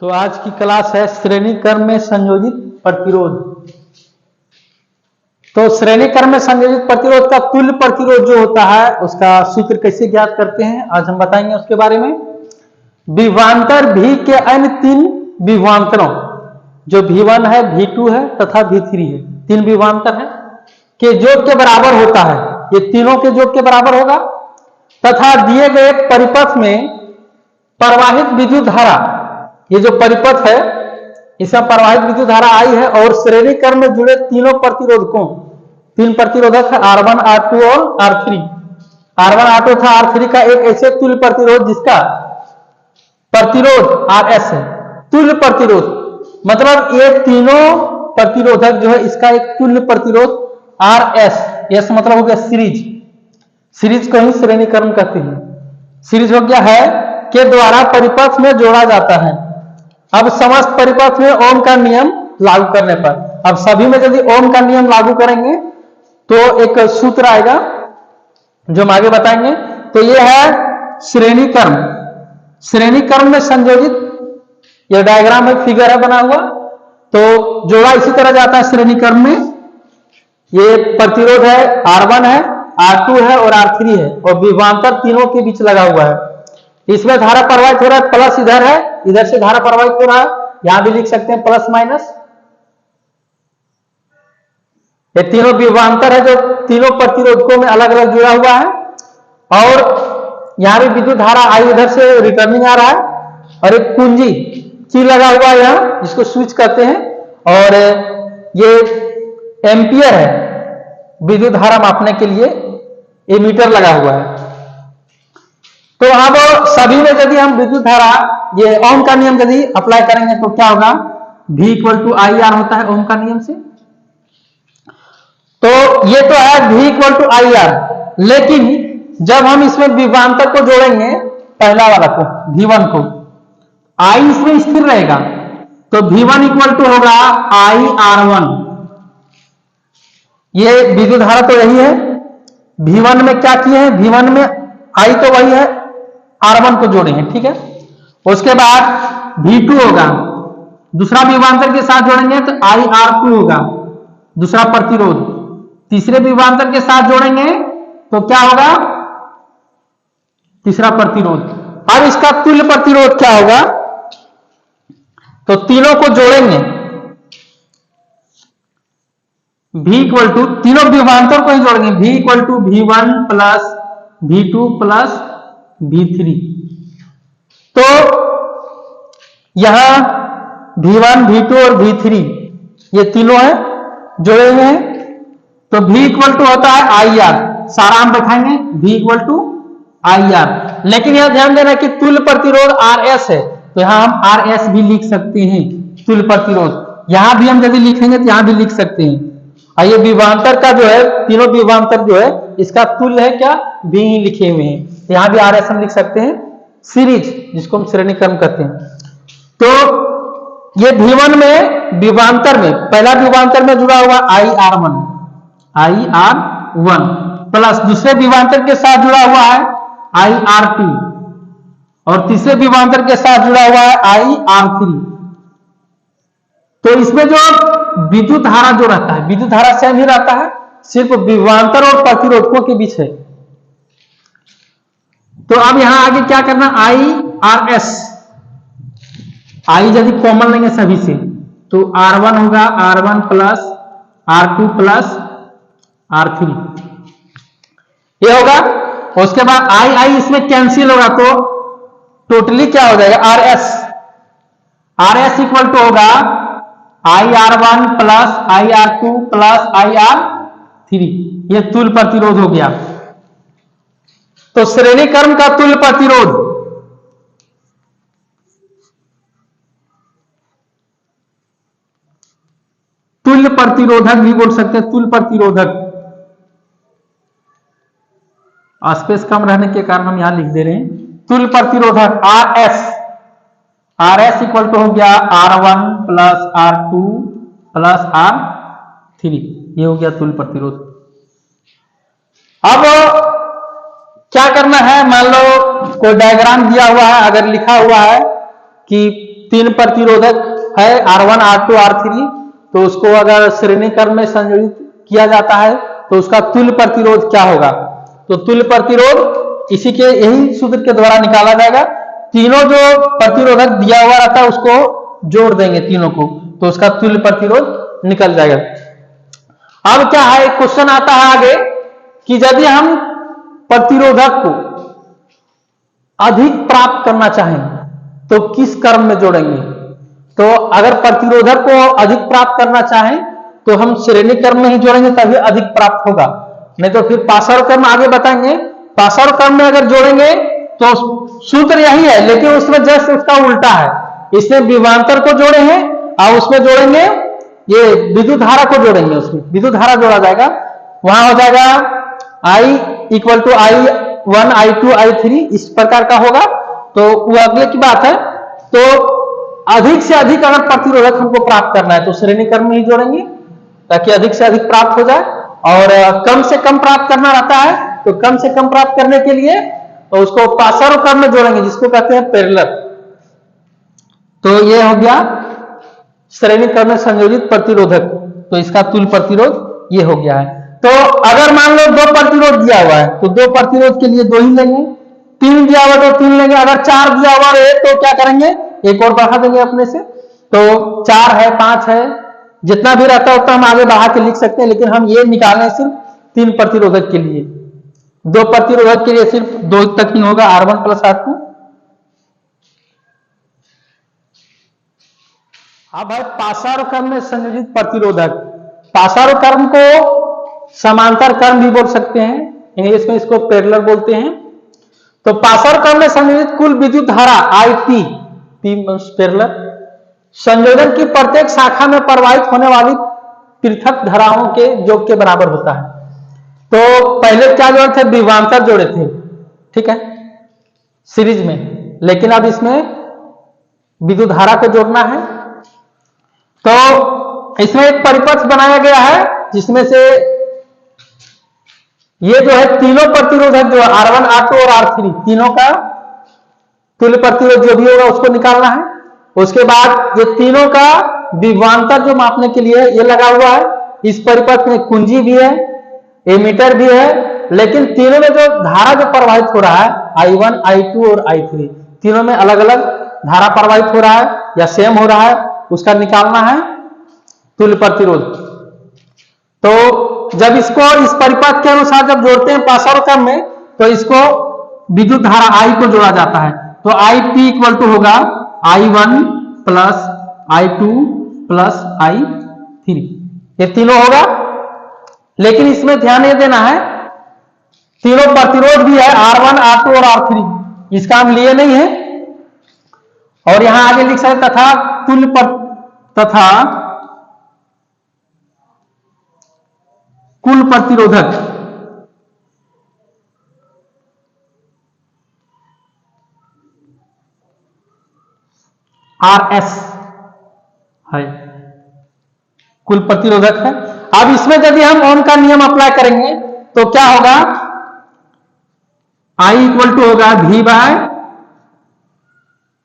तो आज की क्लास है श्रेणी क्रम में संयोजित प्रतिरोध। तो श्रेणी क्रम में संयोजित प्रतिरोध का तुल्य प्रतिरोध जो होता है उसका सूत्र कैसे ज्ञात करते हैं आज हम बताएंगे उसके बारे में। विभवांतर V के अन्य तीन विभवांतरों जो V1 है, V2 है तथा V3 है, तीन विभवांतर है के योग के बराबर होता है। ये तीनों के योग के बराबर होगा तथा दिए गए परिपथ में प्रवाहित विद्युत धारा, ये जो परिपथ है इसमें प्रवाहित विद्युत धारा आई है और श्रेणी क्रम में जुड़े तीनों प्रतिरोधकों, तीन प्रतिरोधक है R1, R2 और R3। R1, R2 तथा R3 का एक ऐसे तुल्य प्रतिरोध जिसका प्रतिरोध RS है। तुल्य प्रतिरोध मतलब ये तीनों प्रतिरोधक जो है इसका एक तुल्य प्रतिरोध RS, यस मतलब हो गया सीरीज। सीरीज को ही श्रेणी क्रम कहते हैं। सीरीज हो गया है के द्वारा परिपथ में जोड़ा जाता है। अब समस्त परिपथ में ओम का नियम लागू करने पर, अब सभी में यदि ओम का नियम लागू करेंगे तो एक सूत्र आएगा जो हम आगे बताएंगे। तो ये है श्रेणी क्रम। श्रेणी क्रम में संयोजित यह डायग्राम है, फिगर है बना हुआ। तो जोड़ा इसी तरह जाता है श्रेणी क्रम में। ये प्रतिरोध है R1 है, R2 है और R3 है और विभवांतर तीनों के बीच लगा हुआ है। इसमें धारा प्रवाहित हो रहा है, प्लस इधर है, इधर से धारा प्रवाहित हो रहा है, यहां भी लिख सकते हैं प्लस माइनस। ये तीनों विभवांतर है जो तीनों प्रतिरोधकों में अलग अलग जुड़ा हुआ है और यहां भी विद्युत धारा आई इधर से रिटर्निंग आ रहा है और एक कुंजी की लगा हुआ है यहां जिसको स्विच कहते हैं और ये एम्पियर है विद्युत धारा मापने के लिए, ये मीटर लगा हुआ है। तो अब सभी में यदि हम विद्युत धारा ये ओम का नियम यदि अप्लाई करेंगे तो क्या होगा, V = IR होता है ओम का नियम से। तो ये तो है V = IR, लेकिन जब हम इसमें विभवांतर को जोड़ेंगे पहला वाला को V1 को, I इसमें स्थिर रहेगा तो V1 = होगा IR1। ये विद्युत धारा तो यही है। V1 में क्या किए हैं, V1 में I तो वही है, R1 को जोड़े हैं, ठीक है। उसके बाद V2 होगा, दूसरा विभवांतर के साथ जोड़ेंगे तो IR2 होगा, दूसरा प्रतिरोध। तीसरे विभवांतर के साथ जोड़ेंगे तो क्या होगा, तीसरा प्रतिरोध। अब इसका तुल्य प्रतिरोध क्या होगा, तो तीनों को जोड़ेंगे V = तीनों विभवांतर को ही जोड़ेंगे V = V1 + V2 + V3। तो यहां V1, V2 और V3 ये तीनों है जोड़े हुए हैं। तो V = होता है IR, सारा हम दिखाएंगे V = IR। लेकिन यहां ध्यान देना कि तुल्य प्रतिरोध RS है तो यहां हम RS भी लिख सकते हैं। तुल्य प्रतिरोध यहां भी हम यदि लिखेंगे तो यहां भी लिख सकते हैं। और ये विभवांतर का जो है, तीनों विभवांतर जो है इसका तुल्य है क्या, V ही लिखे हुए हैं। यहां भी RS हम लिख सकते हैं, सीरीज जिसको हम श्रेणी क्रम कहते हैं। तो ये V1 में विभवांतर में पहला विभवांतर में जुड़ा हुआ IR1 प्लस दूसरे विभवांतर के साथ जुड़ा हुआ है IR2 और तीसरे विभवांतर के साथ जुड़ा हुआ है IR3। तो इसमें जो विद्युत धारा जो रहता है, विद्युत धारा सेम ही रहता है, सिर्फ विभवांतर और प्रतिरोधकों के बीच है। तो अब यहां आगे क्या करना, IRS, I यदि कॉमन लेंगे सभी से तो R1 होगा, R1 + R2 + R3 ये होगा। उसके बाद I इसमें कैंसिल होगा तो टोटली क्या हो जाएगा, RS = होगा IR1 + IR2 + IR3। ये तुल्य प्रतिरोध हो गया। तो श्रेणी क्रम का तुल्य प्रतिरोध तुल्य प्रतिरोधक भी बोल सकते हैं। तुल्य प्रतिरोधक स्पेस कम रहने के कारण हम यहां लिख दे रहे हैं तुल्य प्रतिरोधक RS = हो गया R1 + R2 + R3। ये हो गया तुल्य प्रतिरोध। अब क्या करना है, मान लो कोई डायग्राम दिया हुआ है, अगर लिखा हुआ है कि 3 प्रतिरोधक है R1 R2 R3, तो उसको अगर श्रेणी क्रम में संयोजित किया जाता है तो उसका तुल्य प्रतिरोध क्या होगा। तो तुल्य प्रतिरोध इसी के यही सूत्र के द्वारा निकाला जाएगा। तीनों जो प्रतिरोधक दिया हुआ रहता है उसको जोड़ देंगे तीनों को, तो उसका तुल्य प्रतिरोध निकल जाएगा। अब क्या है, क्वेश्चन आता है आगे कि यदि हम प्रतिरोधक को अधिक प्राप्त करना चाहें तो किस क्रम में जोड़ेंगे। तो अगर प्रतिरोधक को अधिक प्राप्त करना चाहें तो हम श्रेणी क्रम में ही जोड़ेंगे, तभी अधिक प्राप्त होगा, नहीं तो फिर पाशर क्रम आगे बताएंगे। पाशर क्रम में अगर जोड़ेंगे तो सूत्र यही है, लेकिन उसमें जस्ट उसका उल्टा है। इसमें विभवांतर को जोड़े हैं और उसमें जोड़ेंगे ये विद्युत धारा को जोड़ेंगे, उसमें विद्युत धारा जोड़ा जाएगा। वहां हो जाएगा I equal to I1 I2 I3 इस प्रकार का होगा। तो वो अगले की बात है। तो अधिक से अधिक अगर प्रतिरोधक हमको प्राप्त करना है तो श्रेणी क्रम में ही जोड़ेंगे ताकि अधिक से अधिक प्राप्त हो जाए, और कम से कम प्राप्त करना रहता है तो कम से कम प्राप्त करने के लिए तो उसको पाशर क्रम में जोड़ेंगे, जिसको कहते हैं पैरेलल। तो ये हो गया श्रेणी क्रम में संयोजित प्रतिरोधक, तो इसका तुल्य प्रतिरोध ये हो गया है। तो अगर मान लो 2 प्रतिरोध दिया हुआ है तो 2 प्रतिरोध के लिए 2 ही लेंगे, 3 दिया हुआ तो 3 लेंगे, अगर 4 दिया हुआ है तो क्या करेंगे, एक और बढ़ा देंगे अपने से। तो 4 है 5 है जितना भी रहता है उतना हम आगे बढ़ा के लिख सकते हैं, लेकिन हम ये निकालें सिर्फ 3 प्रतिरोधक के लिए। 2 प्रतिरोधक के लिए सिर्फ 2 तक ही होगा, R1 प्लस R2। अब है पाशर क्रम में संयोजित प्रतिरोधक। पाशर क्रम को समांतर क्रम भी बोल सकते हैं, इंग्लिश में इसको पैरेलल बोलते हैं। तो पाशर क्रम में संयोजित कुल विद्युत धारा IT पैरेलल संयोजन की प्रत्येक शाखा में प्रवाहित होने वाली पृथक धाराओं के योग के बराबर होता है। तो पहले क्या जोड़े थे, विभवांतर जोड़े थे, ठीक है, सीरीज में, लेकिन अब इसमें विद्युत धारा को जोड़ना है। तो इसमें एक परिपथ बनाया गया है जिसमें से ये जो है तीनों प्रतिरोधक जो R1 R2 और R3 तीनों का तुल्य प्रतिरोध जो भी होगा उसको निकालना है। उसके बाद ये तीनों का विभवांतर जो मापने के लिए ये लगा हुआ है। इस परिपथ में कुंजी भी है, एमीटर भी है, लेकिन तीनों में जो धारा जो प्रवाहित हो रहा है I1 I2 और I3 तीनों में अलग अलग धारा प्रवाहित हो रहा है या सेम हो रहा है, उसका निकालना है तुल्य प्रतिरोध। तो जब इसको इस परिपथ के अनुसार जब जोड़ते हैं पाशर क्रम में तो इसको विद्युत धारा I को जोड़ा जाता है। तो IP इक्वल टू होगा I1 plus I2 plus I3, ये तीनों होगा। लेकिन इसमें ध्यान ये देना है तीनों प्रतिरोध भी है R1 R2 और R3, इसका हम लिए नहीं है। और यहां आगे लिख सकते तथा कुल प्रतिरोधक RS है, कुल प्रतिरोधक है। अब इसमें यदि हम ओम का नियम अप्लाई करेंगे तो क्या होगा, I इक्वल टू होगा V बाय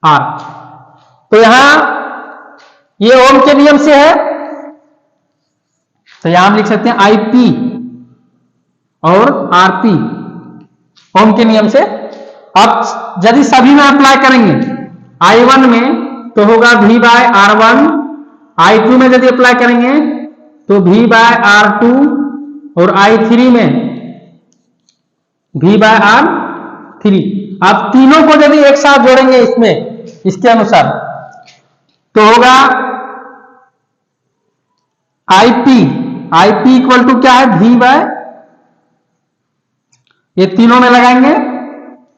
R। तो यहां ये ओम के नियम से है, तो यहां हम लिख सकते हैं IP और RP ओम के नियम से। अब यदि सभी में अप्लाई करेंगे I1 में तो होगा V बाय R1, I2 में यदि अप्लाई करेंगे तो V बाय R2 और I3 में V बाय R3। अब तीनों को यदि एक साथ जोड़ेंगे इसमें इसके अनुसार तो होगा IP इक्वल टू क्या है, V बाय, ये तीनों में लगाएंगे,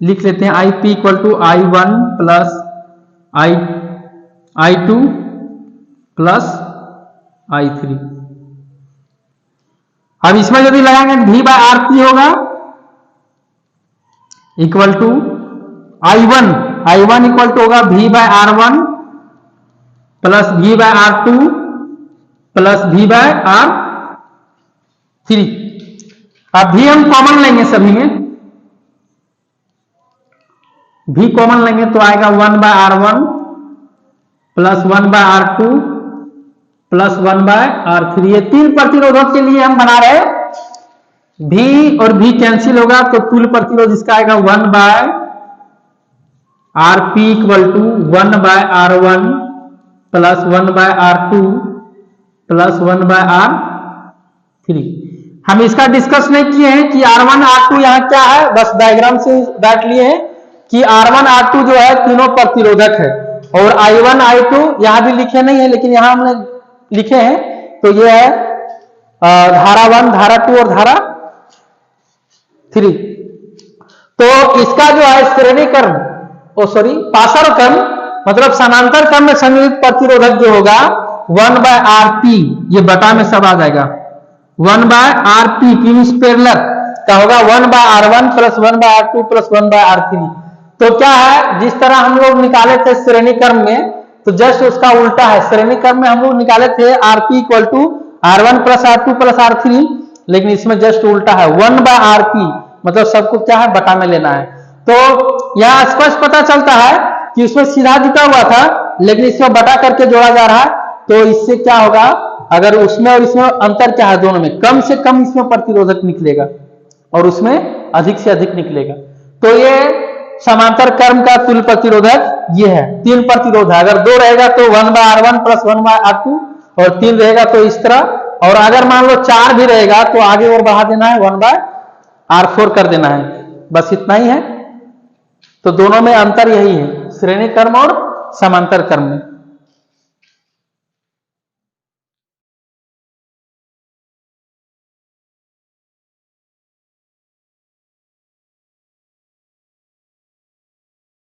लिख लेते हैं IP equal to I1 plus I2 plus I3। अब इसमें यदि लगाएंगे V बाय R3 होगा equal to I1 equal to होगा V by R1 plus V by R2 plus V by R3। अब V हम कॉमन लेंगे, सभी में V कॉमन लेंगे तो आएगा 1 bye R1 plus 1/R2 plus 1/R3। ये 3 प्रतिरोधक के लिए हम बना रहे हैं। V और V कैंसिल होगा तो तुल्य प्रतिरोध इसका आएगा 1/RP equal to 1/R1 plus 1/R2 plus 1/R3। हम इसका डिस्कस नहीं किए हैं कि R1 R2 यहाँ क्या है, बस डायग्राम से बैठ लिए हैं कि R1 R2 जो है तीनों प्रतिरोधक है, और I1 I2 यहां भी लिखे नहीं है लेकिन यहां हमने लिखे हैं। तो ये है धारा 1, धारा 2 और धारा 3। तो इसका जो है श्रेणी क्रम, पाशर क्रम मतलब समांतर क्रम में सम्मिलित प्रतिरोधक जो होगा 1/RP, ये बटा में सब आ जाएगा 1/RP मींस पैरेलल का होगा 1/R1 plus 1/R2 plus 1/R3। तो क्या है, जिस तरह हम लोग निकाले थे श्रेणी क्रम में, तो जस्ट उसका उल्टा है। श्रेणी क्रम में हम लोग निकाले थे RP equal to R1 plus R2 plus R3, लेकिन इसमें जस्ट उल्टा है 1/RP, मतलब सबको क्या है बटा में लेना है। तो यहां स्पष्ट पता चलता है कि उसमें सीधा जुटा हुआ था लेकिन इसमें बटा करके जोड़ा जा रहा है। तो इससे क्या होगा, अगर उसमें और इसमें अंतर क्या है, दोनों में कम से कम इसमें प्रतिरोधक निकलेगा और उसमें अधिक से अधिक निकलेगा। तो ये समांतर क्रम का तुल्य प्रतिरोधक ये है। 3 प्रतिरोध है, अगर 2 रहेगा तो 1/R1 प्लस 1/R2 और 3 रहेगा तो इस तरह, और अगर मान लो 4 भी रहेगा तो आगे और बढ़ा देना है 1/R4 कर देना है, बस इतना ही है। तो दोनों में अंतर यही है, श्रेणी क्रम और समांतर क्रम में।